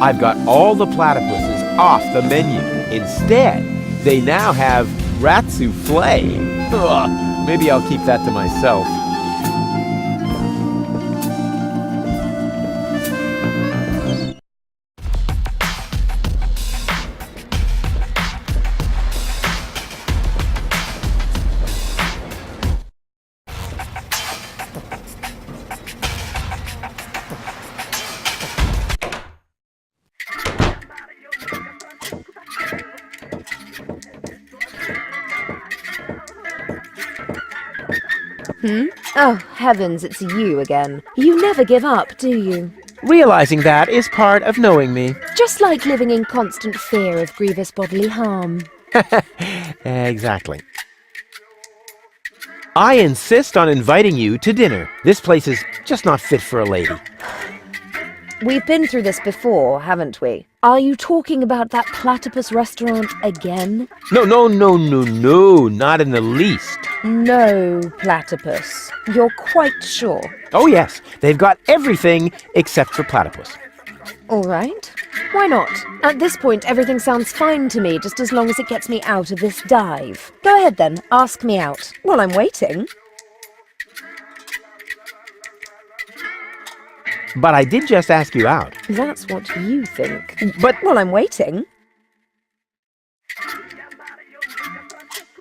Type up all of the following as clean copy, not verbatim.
I've got all the platypuses off the menu. Instead, they now have rat souffle. Ugh, maybe I'll keep that to myself. Oh, heavens, it's you again. You never give up, do you? Realizing that is part of knowing me. Just like living in constant fear of grievous bodily harm. Exactly. I insist on inviting you to dinner. This place is just not fit for a lady. We've been through this before, haven't we? Are you talking about that platypus restaurant again? No, not in the least. No, platypus. You're quite sure? Oh yes, they've got everything except for platypus. All right. Why not? At this point, everything sounds fine to me, just as long as it gets me out of this dive. Go ahead then, ask me out. While I'm waiting. But I did just ask you out. That's what you think. But While I'm waiting.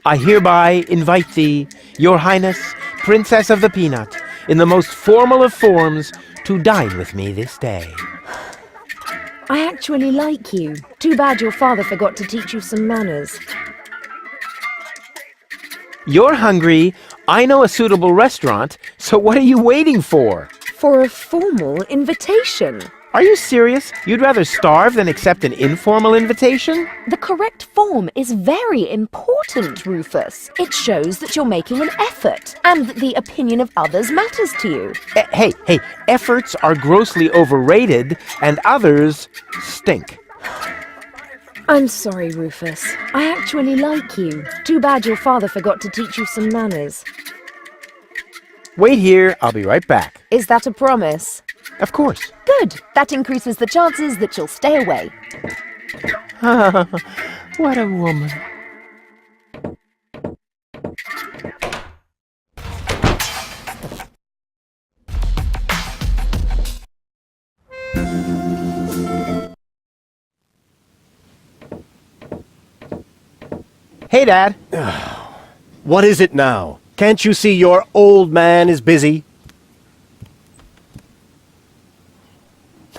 I hereby invite thee, Your Highness, Princess of the Peanut, in the most formal of forms, to dine with me this day. I actually like you. Too bad your father forgot to teach you some manners. You're hungry, I know a suitable restaurant, so what are you waiting for? For a formal invitation. Are you serious? You'd rather starve than accept an informal invitation? The correct form is very important, Rufus. It shows that you're making an effort, and that the opinion of others matters to you. Hey, efforts are grossly overrated, and others stink. I'm sorry, Rufus. I actually like you. Too bad your father forgot to teach you some manners. Wait here, I'll be right back. Is that a promise? Of course. Good. That increases the chances that you'll stay away. What a woman. Hey, Dad. What is it now? Can't you see your old man is busy?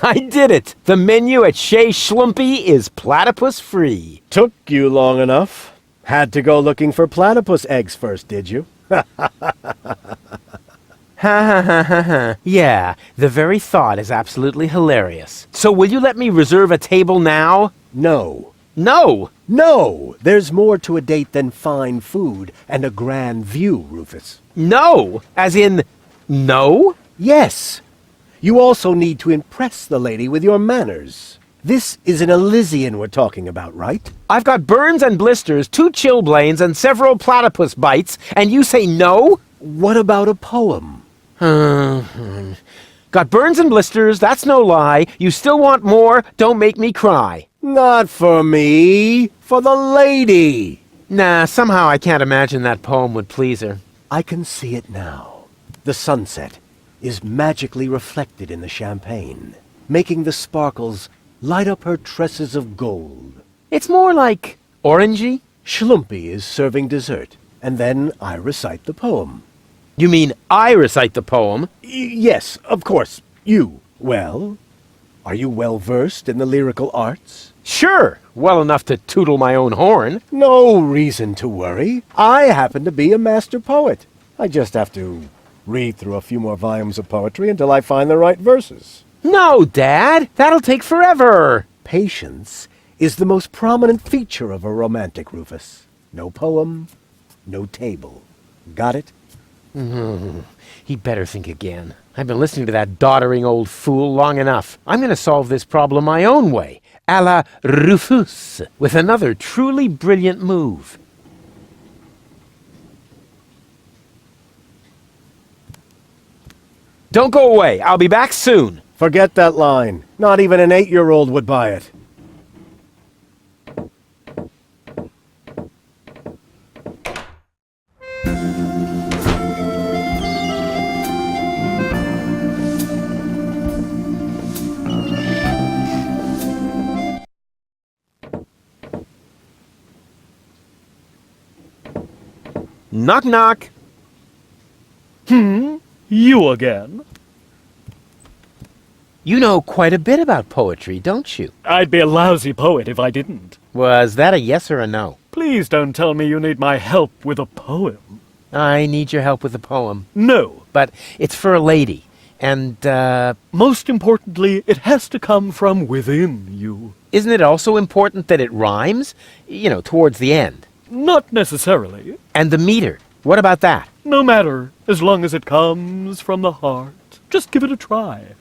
I did it! The menu at Chez Schlumpy is platypus free. Took you long enough. Had to go looking for platypus eggs first, did you? Ha ha ha. Yeah, the very thought is absolutely hilarious. So will you let me reserve a table now? No. No! No! There's more to a date than fine food and a grand view, Rufus. No! As in, no? Yes. You also need to impress the lady with your manners. This is an Elysian we're talking about, right? I've got burns and blisters, 2 chilblains, and several platypus bites, and you say no? What about a poem? Got burns and blisters, that's no lie. You still want more? Don't make me cry. Not for me, for the lady. Nah, somehow I can't imagine that poem would please her. I can see it now. The sunset is magically reflected in the champagne, making the sparkles light up her tresses of gold. It's more like orangey. Schlumpy is serving dessert, and then I recite the poem. You mean I recite the poem? Yes, of course, you. Well, are you well versed in the lyrical arts? Sure, well enough to tootle my own horn. No reason to worry. I happen to be a master poet. I just have to read through a few more volumes of poetry until I find the right verses. No, Dad, that'll take forever. Patience is the most prominent feature of a romantic, Rufus. No poem, no table. Got it? He'd better think again. I've been listening to that doddering old fool long enough. I'm going to solve this problem my own way, a la Rufus, with another truly brilliant move. Don't go away. I'll be back soon. Forget that line. Not even an 8-year-old would buy it. Knock knock. You again? You know quite a bit about poetry, don't you? I'd be a lousy poet if I didn't. Was that a yes or a no? Please don't tell me you need my help with a poem. I need your help with a poem. No. But it's for a lady. And, Most importantly, it has to come from within you. isn't it also important that it rhymes? You know, towards the end. Not necessarily. And the meter. What about that? No matter, as long as it comes from the heart. Just give it a try.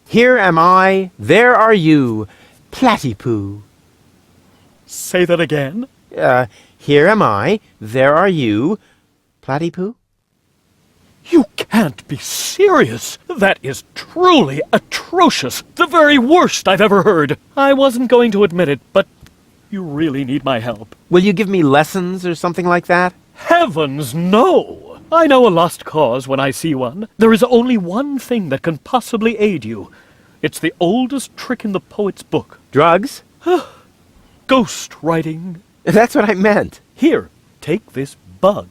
Here am I, there are you, Platypoo. Say that again? Here am I, there are you, Platypoo. You can't be serious. That is truly atrocious. The very worst I've ever heard. I wasn't going to admit it, but you really need my help. Will you give me lessons or something like that? Heavens, no! I know a lost cause when I see one. There is only one thing that can possibly aid you. It's the oldest trick in the poet's book. Drugs? Ghost writing. That's what I meant. Here, take this bug.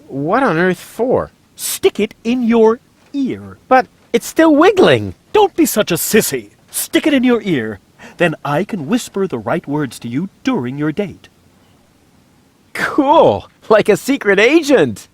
What on earth for? Stick it in your ear. But it's still wiggling. Don't be such a sissy. Stick it in your ear. Then I can whisper the right words to you during your date. Cool. Like a secret agent.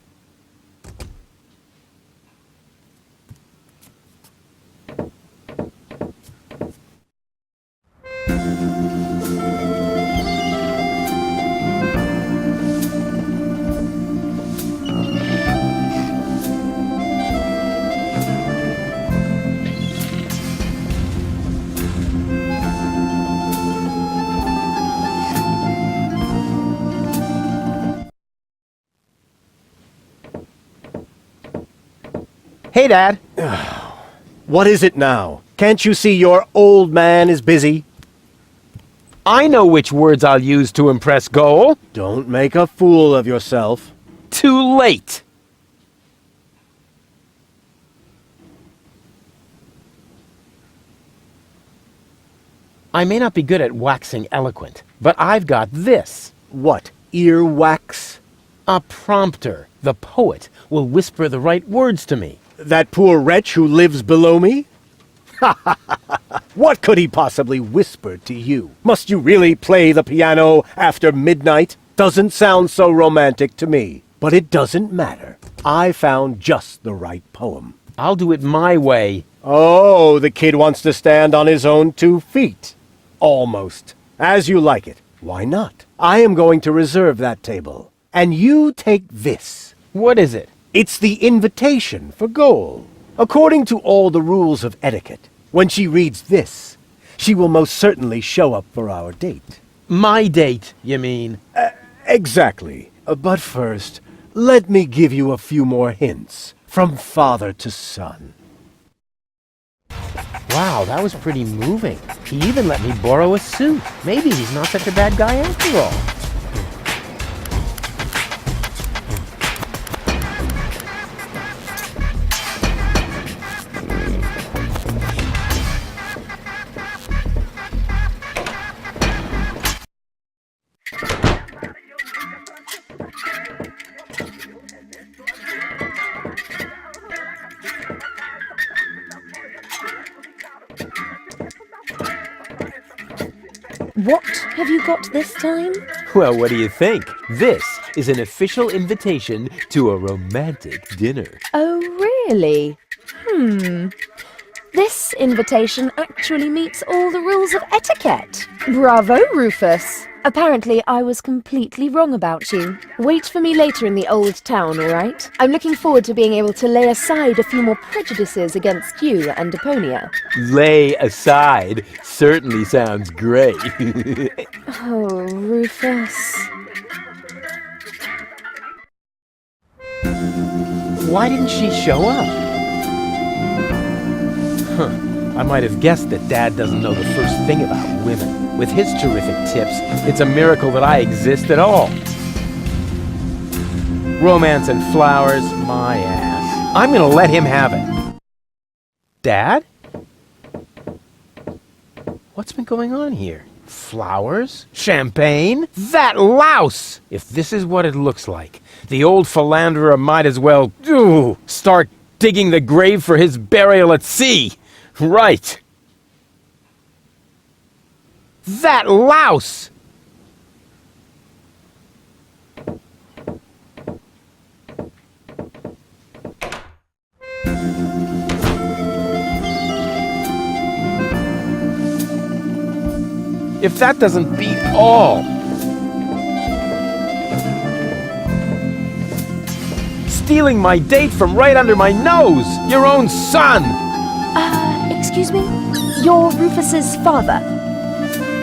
Hey, Dad. What is it now? Can't you see your old man is busy? I know which words I'll use to impress Goal. Don't make a fool of yourself. Too late. I may not be good at waxing eloquent, but I've got this. What, earwax? A prompter. The poet will whisper the right words to me. That poor wretch who lives below me? What could he possibly whisper to you? Must you really play the piano after midnight? Doesn't sound so romantic to me. But it doesn't matter. I found just the right poem. I'll do it my way. Oh, the kid wants to stand on his own 2 feet. Almost. As you like it. Why not? I am going to reserve that table. And you take this. What is it? It's the invitation for Goal. According to all the rules of etiquette, when she reads this, she will most certainly show up for our date. My date, you mean? Exactly. But first, let me give you a few more hints, from father to son. Wow, that was pretty moving. He even let me borrow a suit. Maybe he's not such a bad guy after all. What have you got this time? Well, what do you think? This is an official invitation to a romantic dinner. Oh, really? This invitation actually meets all the rules of etiquette. Bravo, Rufus. Apparently, I was completely wrong about you. Wait for me later in the old town, all right? I'm looking forward to being able to lay aside a few more prejudices against you and Deponia. Lay aside certainly sounds great. Oh, Rufus. Why didn't she show up? I might have guessed that Dad doesn't know the first thing about women. With his terrific tips, it's a miracle that I exist at all. Romance and flowers, my ass. I'm gonna let him have it. Dad? What's been going on here? Flowers? Champagne? That louse! If this is what it looks like, the old philanderer might as well, start digging the grave for his burial at sea. Right. That louse! If that doesn't beat all. Stealing my date from right under my nose! Your own son! Excuse me? You're Rufus's father?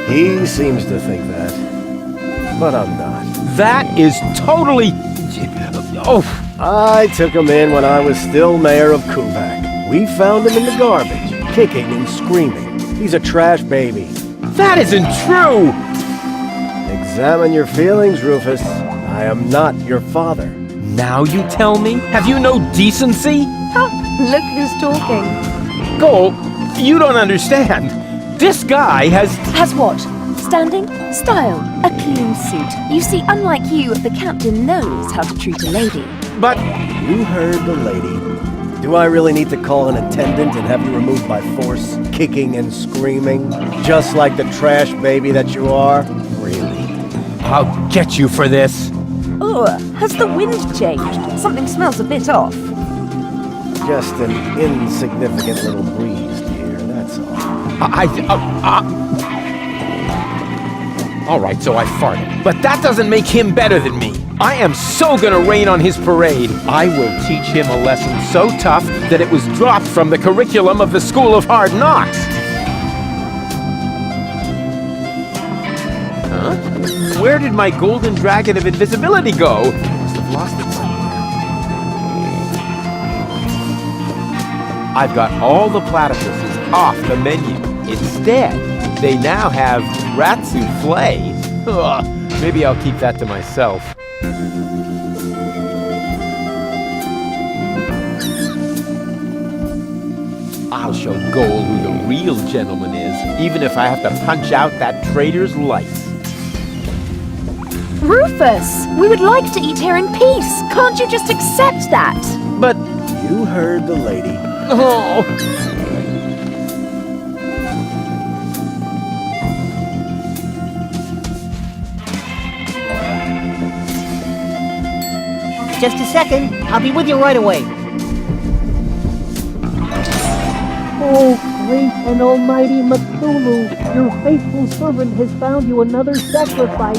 He seems to think that, but I'm not. That is totally... Oh, I took him in when I was still mayor of Kuvak. We found him in the garbage, kicking and screaming. He's a trash baby. that isn't true! Examine your feelings, Rufus. I am not your father. Now you tell me? Have you no decency? Look who's talking. Cole, you don't understand. This guy has... Has what? Standing? Style? A clean suit. You see, unlike you, the captain knows how to treat a lady. But... You heard the lady. Do I really need to call an attendant and have you removed by force, kicking and screaming? Just like the trash baby that you are? Really? I'll get you for this. Ugh, has the wind changed? Something smells a bit off. Just an insignificant little breeze, dear, that's all. All right, so I farted. But that doesn't make him better than me. I am so gonna rain on his parade. I will teach him a lesson so tough that it was dropped from the curriculum of the School of Hard Knocks. Huh? Where did my golden dragon of invisibility go? Must have lost it somewhere. I've got all the platypuses off the menu. Instead, they now have rat souffle. Ugh, maybe I'll keep that to myself. I'll show Goal who the real gentleman is, even if I have to punch out that traitor's lights. Rufus, we would like to eat here in peace. Can't you just accept that? But... You heard the lady. Oh... Just a second. I'll be with you right away. Oh, great and almighty Cthulhu, your faithful servant has found you another sacrifice.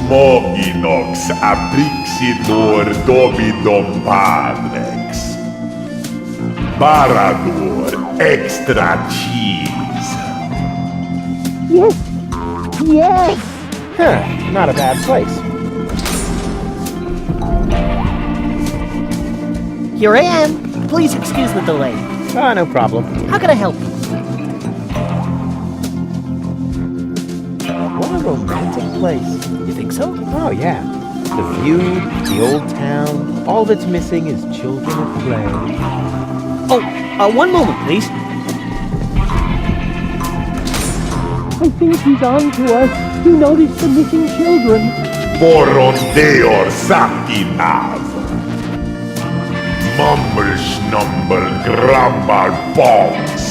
Moginox abrixidur Dominum Padrex. Baradur extra cheese. Yes! Yes! Huh, not a bad place. Here I am. Please excuse the delay. Ah, no problem. How can I help you? What a romantic place. You think so? Oh, yeah. The view, the old town, all that's missing is children at play. Oh, one moment, please. I think he's on to us. He noticed the missing children. Porondeor Satinav. Mumble snumble grumble bones.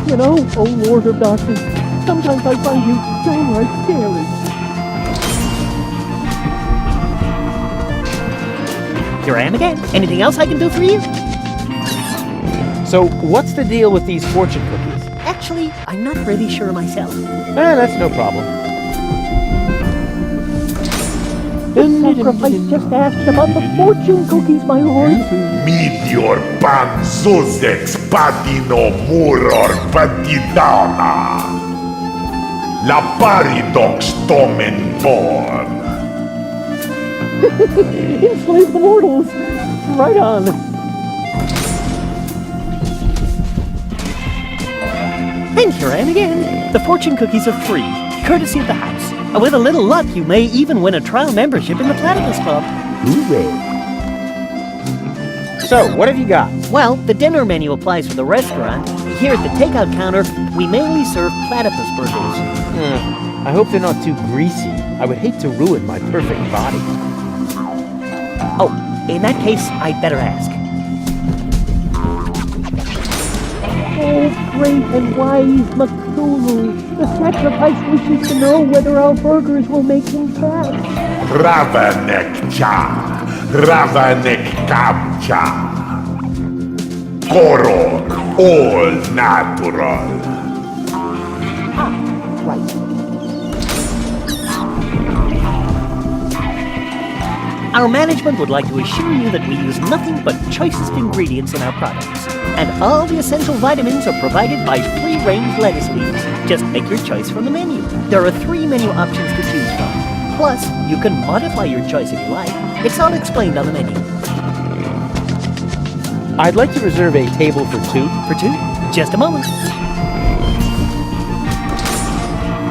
You know, oh Lord of Darkness, sometimes I find you downright scary. Here I am again. Anything else I can do for you? So, what's the deal with these fortune cookies? Actually, I'm not really sure myself. That's no problem. The sacrifice just asked about the fortune cookies, my lord. Meteor pan zuzex patino muror patidana. La paridox tomen por. Enslave the mortals. Right on. And here I am again. The fortune cookies are free, courtesy of the house. With a little luck, you may even win a trial membership in the Platypus Club. Hooray. So, what have you got? Well, the dinner menu applies for the restaurant. Here at the takeout counter, we mainly serve platypus burgers. I hope they're not too greasy. I would hate to ruin my perfect body. Oh, in that case, I'd better ask. Oh, great and wise Cthulhu, the sacrifice wishes to know whether our burgers will make him fat. Ravanek cha. Ravanek kamcha. Koror. All natural. Right. Our management would like to assure you that we use nothing but choicest ingredients in our products. And all the essential vitamins are provided by free-range lettuce leaves. Just make your choice from the menu. There are 3 menu options to choose from. Plus, you can modify your choice if you like. It's all explained on the menu. I'd like to reserve a table for 2. For 2? Just a moment.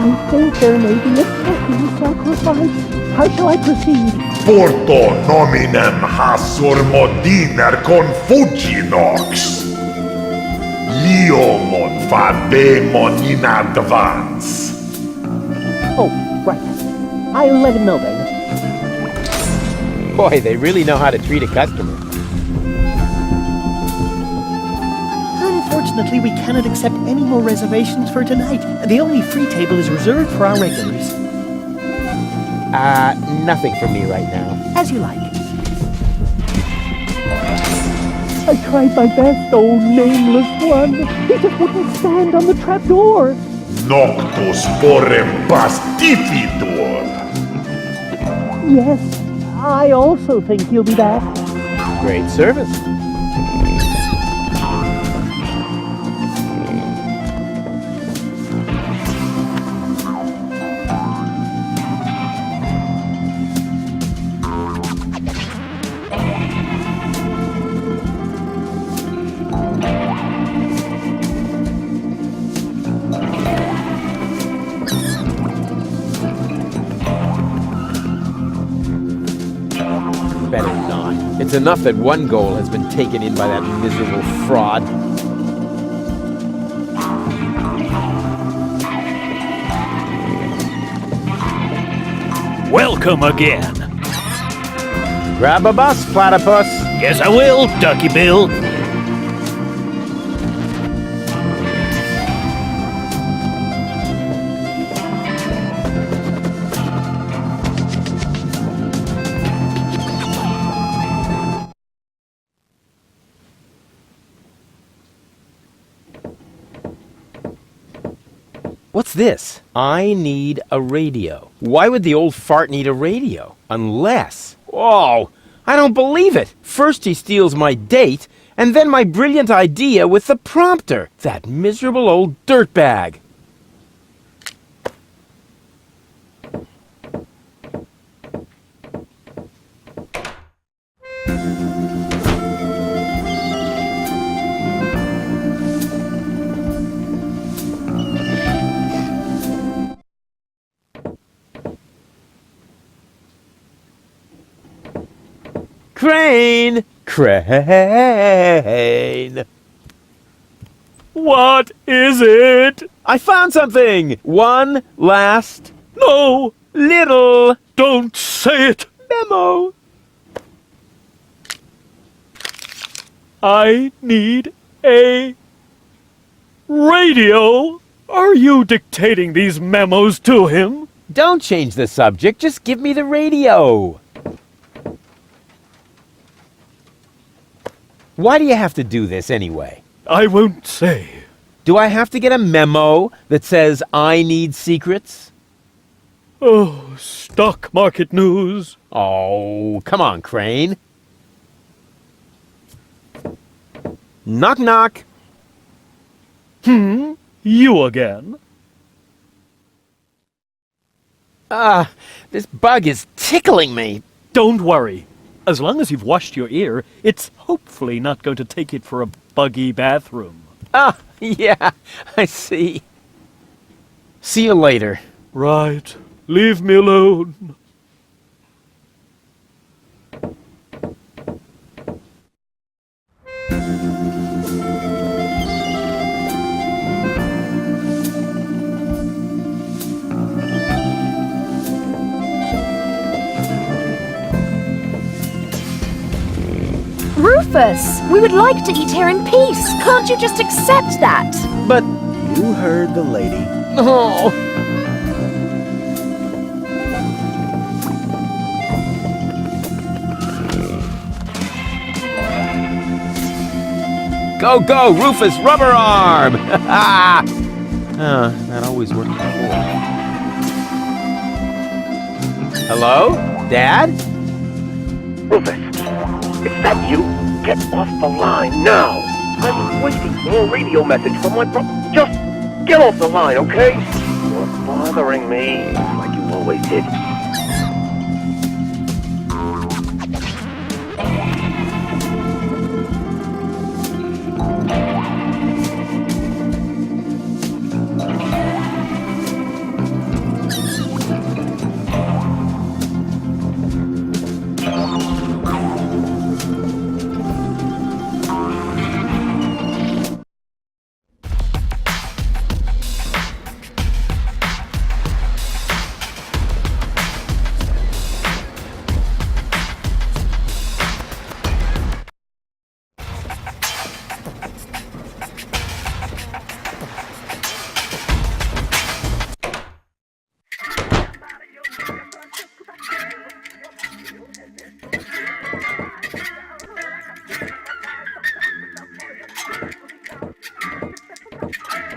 I think there may be a second sacrifice. How shall I proceed? Porto nominem hasur modiner confuginox. Liomon fademon in advance. Oh, right. I'll let him know then. Boy, they really know how to treat a customer. Unfortunately, we cannot accept any more reservations for tonight. The only free table is reserved for our regulars. Nothing for me right now. As you like. I tried my best, oh nameless one. He just wouldn't stand on the trapdoor. Noctus porem pastifidur. Yes, I also think he'll be back. Great service. Better not. It's enough that one goal has been taken in by that miserable fraud. Welcome again. Grab a bus, platypus. Yes, I will, Ducky Bill. What's this? I need a radio. Why would the old fart need a radio? Unless... Oh, I don't believe it. First he steals my date, and then my brilliant idea with the prompter. That miserable old dirtbag. Crane! Crane! What is it? I found something! One last No, little don't say it. memo. I need a radio. Are you dictating these memos to him? Don't change the subject, just give me the radio. Why do you have to do this anyway? I won't say. Do I have to get a memo that says I need secrets? Oh, stock market news. Oh, come on, Crane. Knock, knock. You again? This bug is tickling me. Don't worry. As long as you've washed your ear, it's hopefully not going to take it for a buggy bathroom. Ah, yeah, I see. See you later. Right. Leave me alone. Rufus, we would like to eat here in peace. Can't you just accept that? But, You heard the lady. oh, go, go, Rufus Rubber Arm! That always worked before. Hello? Dad? Rufus, is that you? Get off the line now. I'm waiting for a radio message from my Just get off the line, okay? You're bothering me like you always did.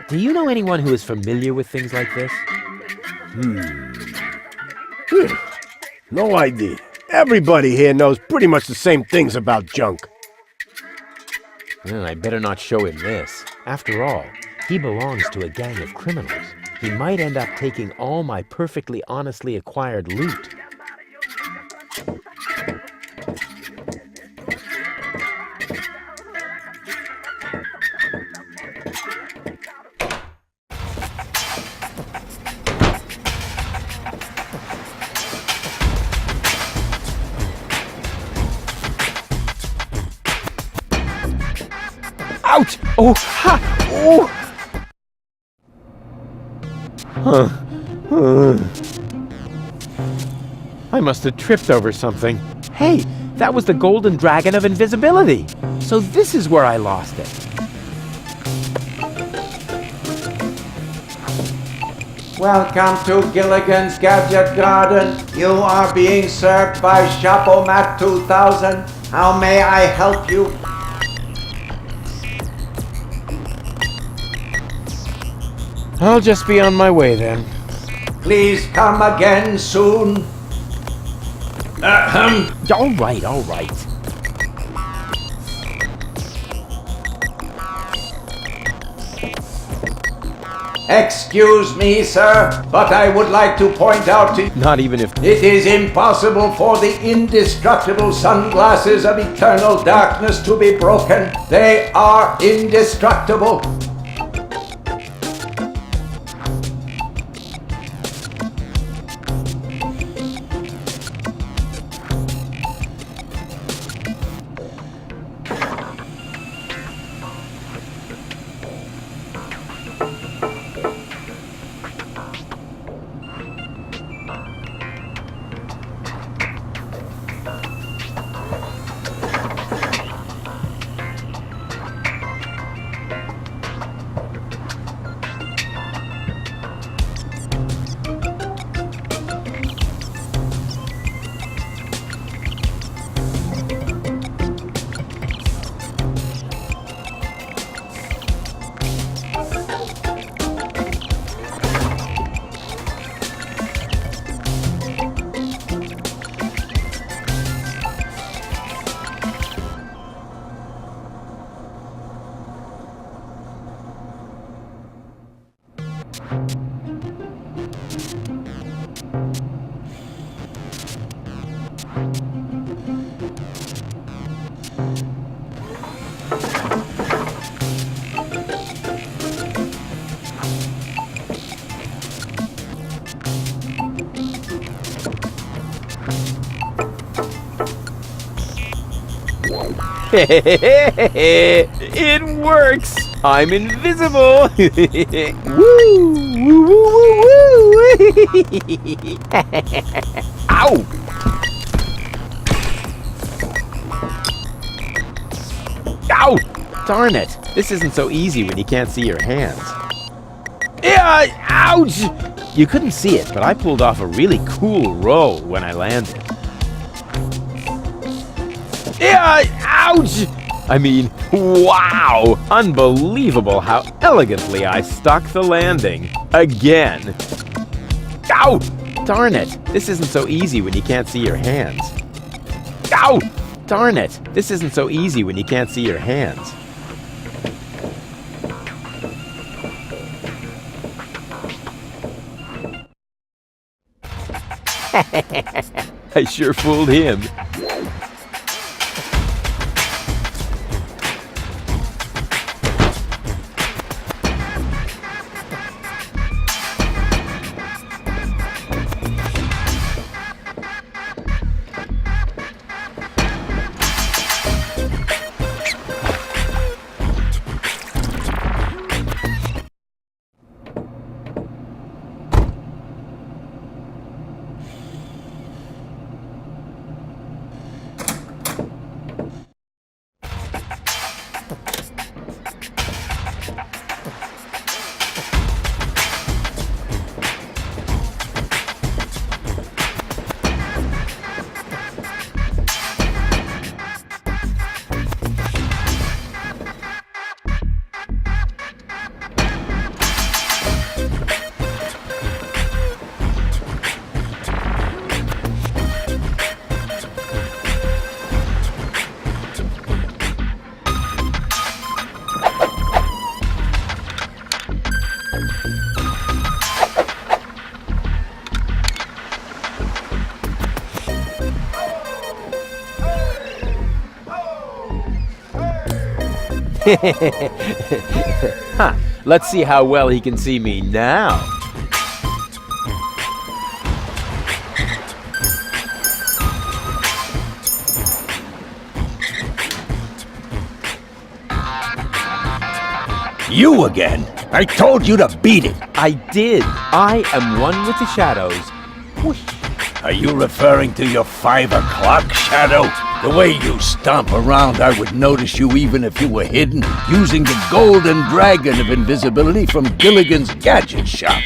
Do you know anyone who is familiar with things like this? No idea. Everybody here knows pretty much the same things about junk. Well, I better not show him this. After all, he belongs to a gang of criminals. He might end up taking all my perfectly honestly acquired loot. Ouch! Oh! Ha! Oh! I must have tripped over something. Hey, that was the golden dragon of invisibility. So this is where I lost it. Welcome to Gilligan's Gadget Garden. You are being served by Shapomat 2000. How may I help you? I'll just be on my way then. Please come again soon. All right, all right. Excuse me, sir, but I would like to point out to you Not even if... it is impossible for the indestructible sunglasses of eternal darkness to be broken. They are indestructible. It works! I'm invisible! Woo! Woo, woo, woo, woo! Ow! Ow! Darn it! This isn't so easy when you can't see your hands. Yeah! Ouch! You couldn't see it, but I pulled off a really cool roll when I landed. Yeah! Ouch! I mean, wow! Unbelievable how elegantly I stuck the landing. Again. Ow! Darn it! This isn't so easy when you can't see your hands. Ow! Darn it! This isn't so easy when you can't see your hands. I sure fooled him. Huh. Let's see how well he can see me now. You again? I told you to beat it. I did. I am one with the shadows. Whoosh. Are you referring to your 5 o'clock shadow? The way you stomp around, I would notice you even if you were hidden, using the golden dragon of invisibility from Gilligan's gadget shop.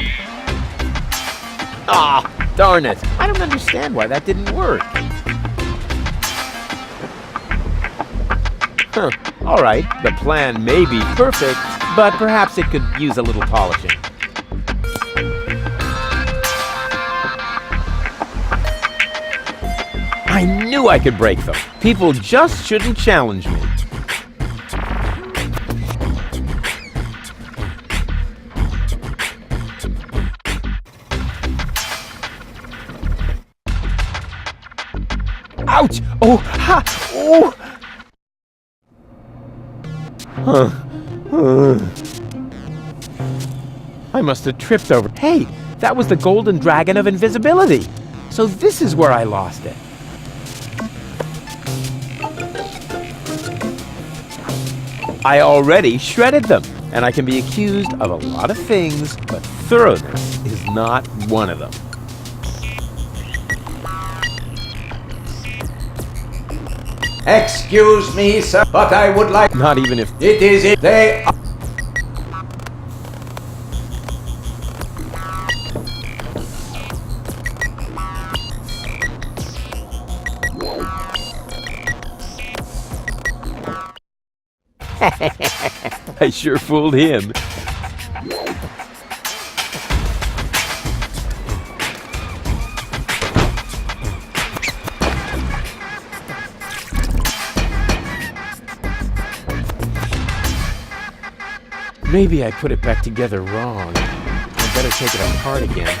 Ah, darn it. I don't understand why that didn't work. Huh. All right, the plan may be perfect, but perhaps it could use a little polishing. I knew I could break them. People just shouldn't challenge me. Ouch! Oh! Ha! Oh! I must have tripped over. Hey, that was the golden dragon of invisibility. So this is where I lost it. I already shredded them, and I can be accused of a lot of things, but thoroughness is not one of them. Excuse me, sir, but I would like... Not even if... It is it. They... I sure fooled him. Maybe I put it back together wrong. I better take it apart again.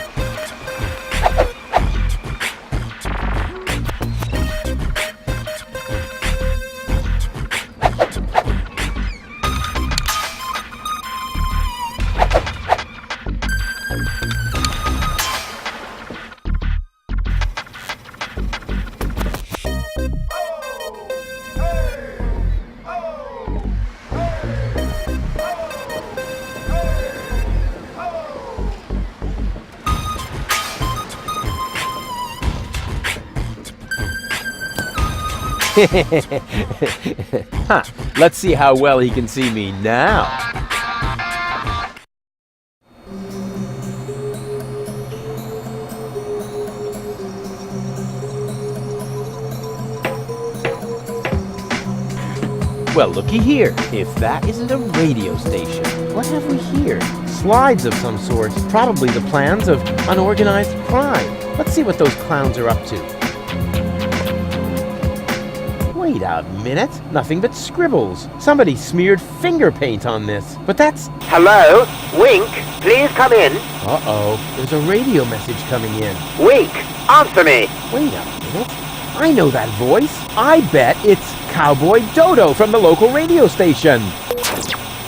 Huh. Let's see how well he can see me now. Well, looky here. If that isn't a radio station, what have we here? Slides of some sort. Probably the plans of unorganized crime. Let's see what those clowns are up to. Wait a minute. Nothing but scribbles. Somebody smeared finger paint on this. But that's... Hello? Wink, please come in. Uh-oh. There's a radio message coming in. Wink, answer me. Wait a minute. I know that voice. I bet it's Cowboy Dodo from the local radio station.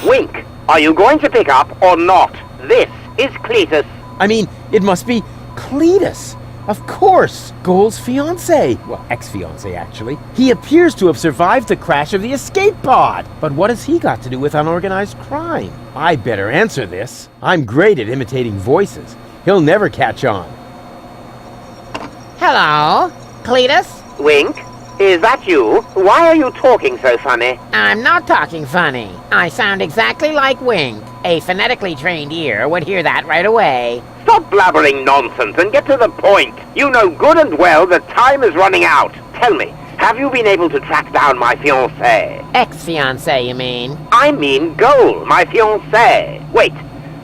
Wink, are you going to pick up or not? This is Cletus. I mean, it must be Cletus. Of course, Goal's fiancé. Well, ex-fiancé, actually. He appears to have survived the crash of the escape pod. But what has he got to do with unorganized crime? I better answer this. I'm great at imitating voices. He'll never catch on. Hello, Cletus? Wink, is that you? Why are you talking so funny? I'm not talking funny. I sound exactly like Wink. A phonetically trained ear would hear that right away. Stop blabbering nonsense and get to the point. You know good and well that time is running out. Tell me, have you been able to track down my fiancé? Ex-fiancé, you mean? I mean Goal, my fiancé. Wait,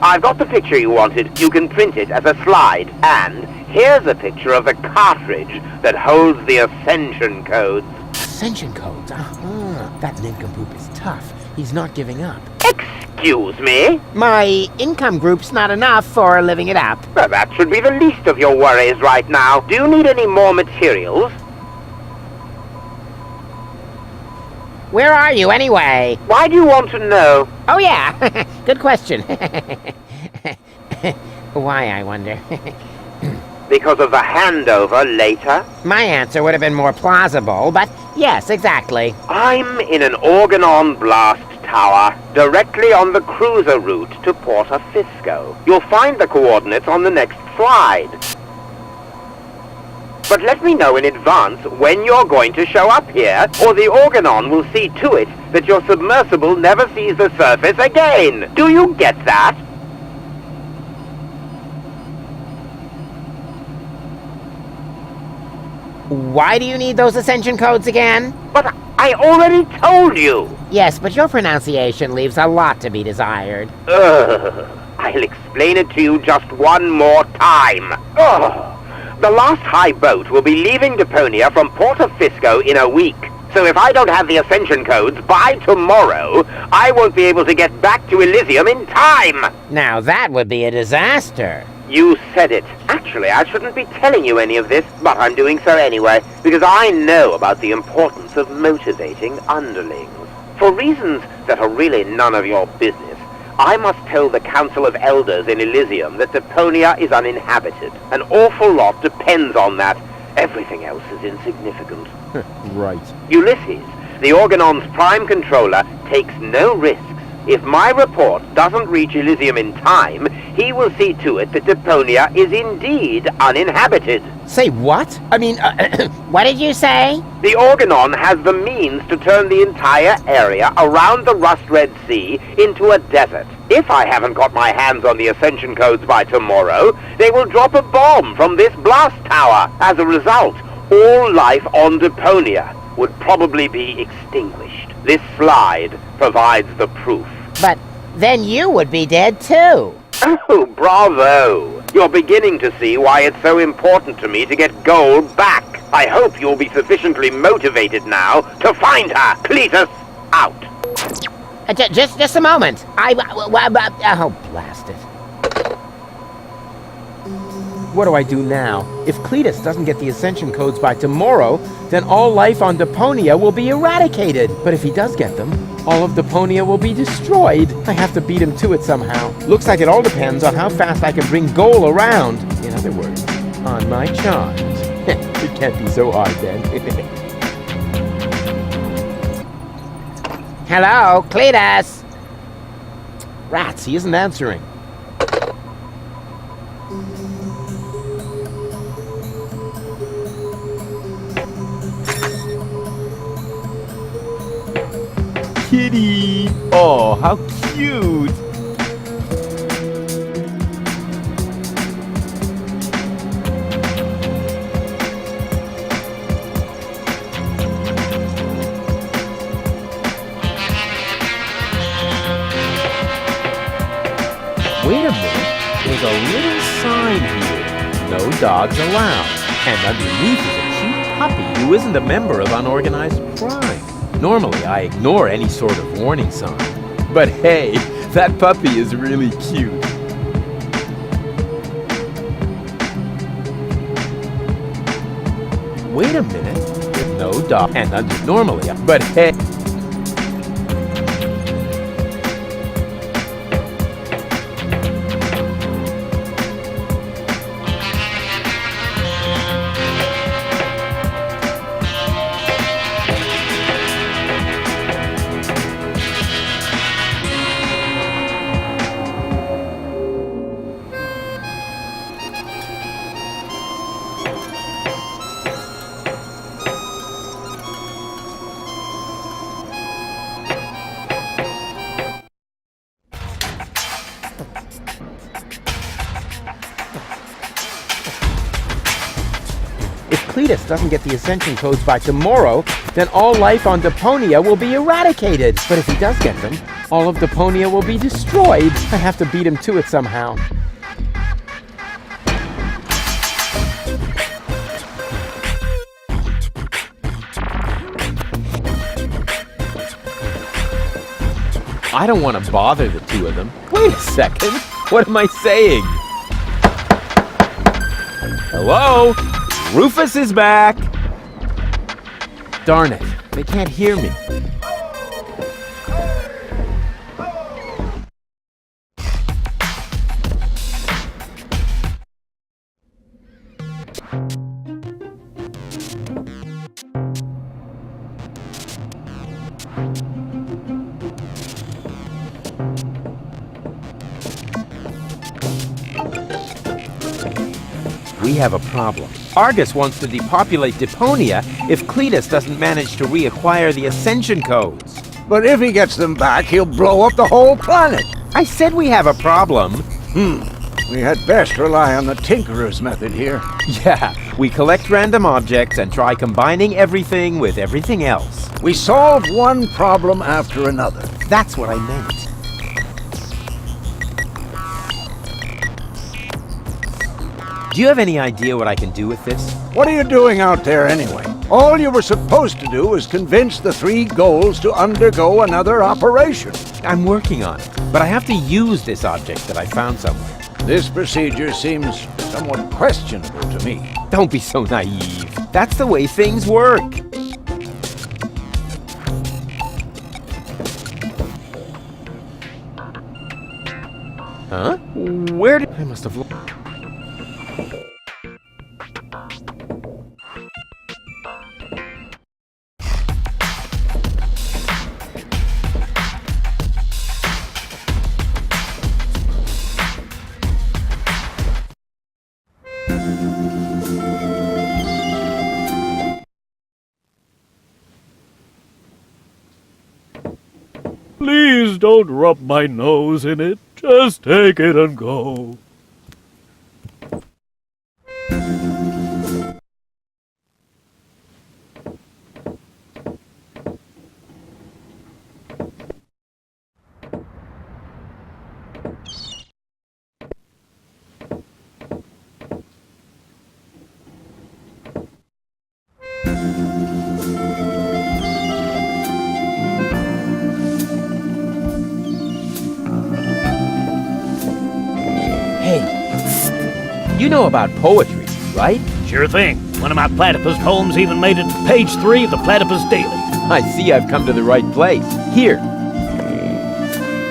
I've got the picture you wanted. You can print it as a slide. And here's a picture of the cartridge that holds the ascension codes. Ascension codes? That nincompoop is tough. He's not giving up. Excuse me? My income group's not enough for living it up. Well, that should be the least of your worries right now. Do you need any more materials? Where are you, anyway? Why do you want to know? Oh, yeah. Good question. Why, I wonder? Because of the handover later? My answer would have been more plausible, but yes, exactly. I'm in an organon blast tower, directly on the cruiser route to Porto Fisco. You'll find the coordinates on the next slide. But let me know in advance when you're going to show up here, or the organon will see to it that your submersible never sees the surface again. Do you get that? Why do you need those ascension codes again? But I already told you. Yes, but your pronunciation leaves a lot to be desired. I'll explain it to you just one more time. The last high boat will be leaving Deponia from Porto Fisco in a week. So if I don't have the ascension codes by tomorrow, I won't be able to get back to Elysium in time. Now that would be a disaster. You said it. Actually, I shouldn't be telling you any of this, but I'm doing so anyway, because I know about the importance of motivating underlings. For reasons that are really none of your business, I must tell the Council of Elders in Elysium that Deponia is uninhabited. An awful lot depends on that. Everything else is insignificant. Right. Ulysses, the Organon's prime controller, takes no risks. If my report doesn't reach Elysium in time, he will see to it that Deponia is indeed uninhabited. Say what? I mean, What did you say? The Organon has the means to turn the entire area around the Rust-Red Sea into a desert. If I haven't got my hands on the ascension codes by tomorrow, they will drop a bomb from this blast tower. As a result, all life on Deponia would probably be extinguished. This slide provides the proof. But then you would be dead too. Oh, bravo! You're beginning to see why it's so important to me to get Gold back. I hope you'll be sufficiently motivated now to find her. Cletus, out. Just a moment. Oh, blast it. what do I do now? If Cletus doesn't get the ascension codes by tomorrow, then all life on Deponia will be eradicated. But if he does get them, all of Deponia will be destroyed. I have to beat him to it somehow. Looks like it all depends on how fast I can bring Goal around. In other words, on my charms. It can't be so hard then. Hello, Cletus. Rats, he isn't answering. kitty. Oh, how cute. Wait a minute, there's a little sign here. No dogs allowed. And underneath is a cute puppy who isn't a member of unorganized crime. Normally, I ignore any sort of warning sign. But hey, that puppy is really cute. Wait a minute, there's no dog. And normally, but hey. If Cletus doesn't get the Ascension codes by tomorrow, then all life on Deponia will be eradicated. But if he does get them, all of Deponia will be destroyed. I have to beat him to it somehow. I don't want to bother the two of them. Wait a second. What am I saying? Hello? Rufus is back! Darn it, they can't hear me. We have a problem. Argus wants to depopulate Deponia if Cletus doesn't manage to reacquire the Ascension codes. But if he gets them back, he'll blow up the whole planet. I said we have a problem. We had best rely on the Tinkerer's method here. Yeah, we collect random objects and try combining everything with everything else. We solve one problem after another. That's what I meant. Do you have any idea what I can do with this? What are you doing out there anyway? All you were supposed to do was convince the 3 ghouls to undergo another operation. I'm working on it, but I have to use this object that I found somewhere. This procedure seems somewhat questionable to me. Don't be so naive. That's the way things work. Huh? Where did I must have looked? Please don't rub my nose in it. Just take it and go. Hey, you know about poetry, right? Sure thing. One of my platypus poems even made it to page 3 of the Platypus Daily. I see I've come to the right place. Here.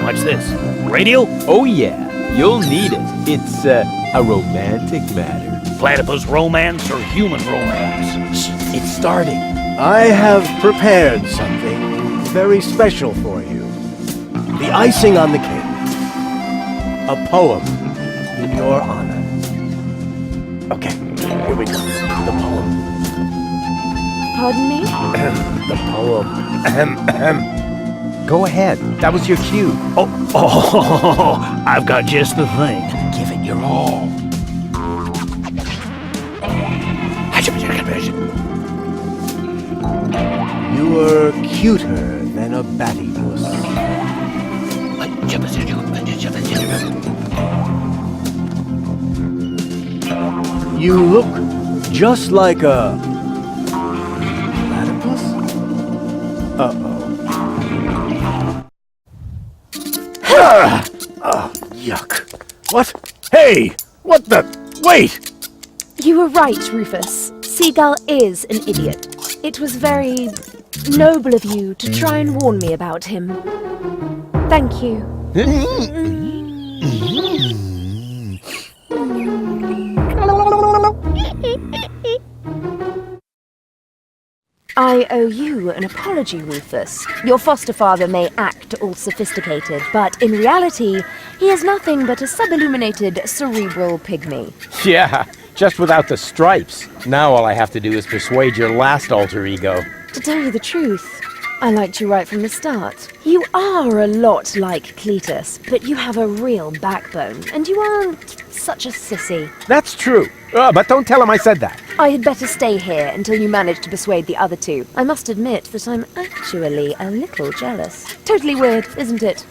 What's this? Radio? Oh yeah, you'll need it. It's a romantic matter. Platypus romance or human romance? It's starting. I have prepared something very special for you. The icing on the cake. A poem in your honor. Okay, here we go. The poem. Pardon me? The poem. Go ahead. That was your cue. I've got just the thing. Give it your all. You were cuter than a battybus. You look just like a platypus? Yuck. What? Hey! What the? Wait! You were right, Rufus. Seagull is an idiot. It was very noble of you to try and warn me about him. Thank you. I owe you an apology, Rufus. Your foster father may act all sophisticated, but in reality, he is nothing but a subilluminated cerebral pygmy. Yeah, just without the stripes. Now all I have to do is persuade your last alter ego. To tell you the truth, I liked you right from the start. You are a lot like Cletus, but you have a real backbone, and you aren't such a sissy. That's true. But don't tell him I said that. I had better stay here until you manage to persuade the other two. I must admit that I'm actually a little jealous. Totally weird, isn't it?